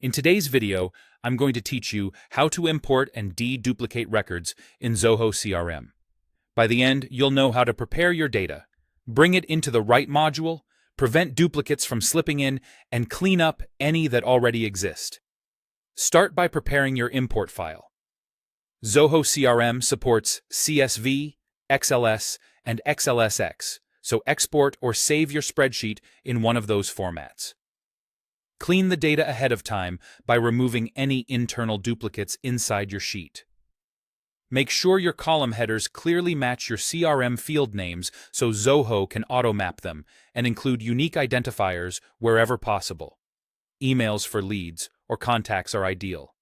In today's video, I'm going to teach you how to import and deduplicate records in Zoho CRM. By the end, you'll know how to prepare your data, bring it into the right module, prevent duplicates from slipping in, and clean up any that already exist. Start by preparing your import file. Zoho CRM supports CSV, XLS, and XLSX, so export or save your spreadsheet in one of those formats. Clean the data ahead of time by removing any internal duplicates inside your sheet. Make sure your column headers clearly match your CRM field names so Zoho can auto-map them and include unique identifiers wherever possible. Emails for leads or contacts are ideal.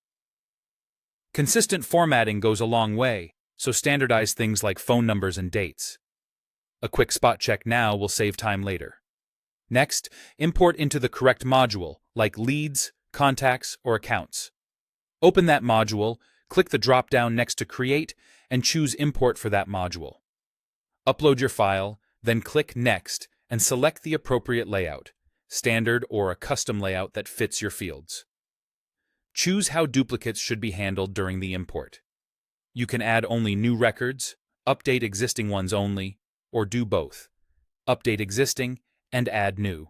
Consistent formatting goes a long way, so standardize things like phone numbers and dates. A quick spot check now will save time later. Next, import into the correct module, like Leads, Contacts, or Accounts. Open that module, click the drop-down next to Create, and choose Import for that module. Upload your file, then click Next, and select the appropriate layout, standard or a custom layout that fits your fields. Choose how duplicates should be handled during the import. You can add only new records, update existing ones only, or do both. Update existing and add new.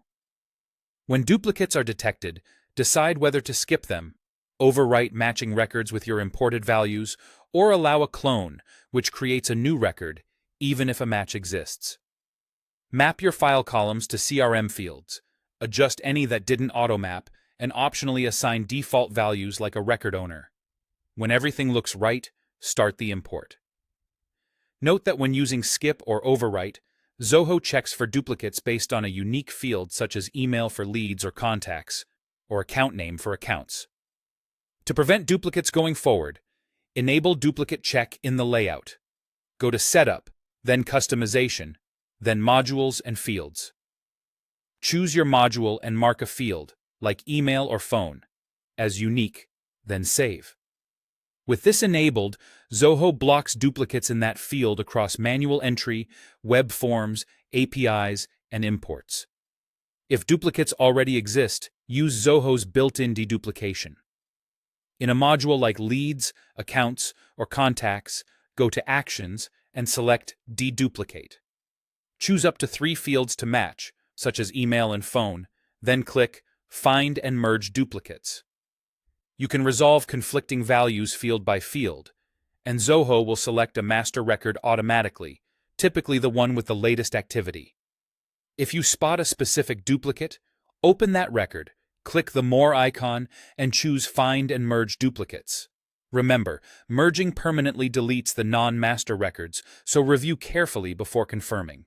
When duplicates are detected, decide whether to skip them, overwrite matching records with your imported values, or allow a clone, which creates a new record, even if a match exists. Map your file columns to CRM fields, adjust any that didn't automap, and optionally assign default values like a record owner. When everything looks right, start the import. Note that when using skip or overwrite, Zoho checks for duplicates based on a unique field such as email for leads or contacts, or account name for accounts. To prevent duplicates going forward, enable duplicate check in the layout. Go to Setup, then Customization, then Modules and Fields. Choose your module and mark a field, like email or phone, as unique, then save. With this enabled, Zoho blocks duplicates in that field across manual entry, web forms, APIs, and imports. If duplicates already exist, use Zoho's built-in deduplication. In a module like Leads, Accounts, or Contacts, go to Actions and select Deduplicate. Choose up to 3 fields to match, such as email and phone, then click Find and Merge Duplicates. You can resolve conflicting values field by field, and Zoho will select a master record automatically, typically the one with the latest activity. If you spot a specific duplicate, open that record, click the More icon, and choose Find and Merge Duplicates. Remember, merging permanently deletes the non-master records, so review carefully before confirming.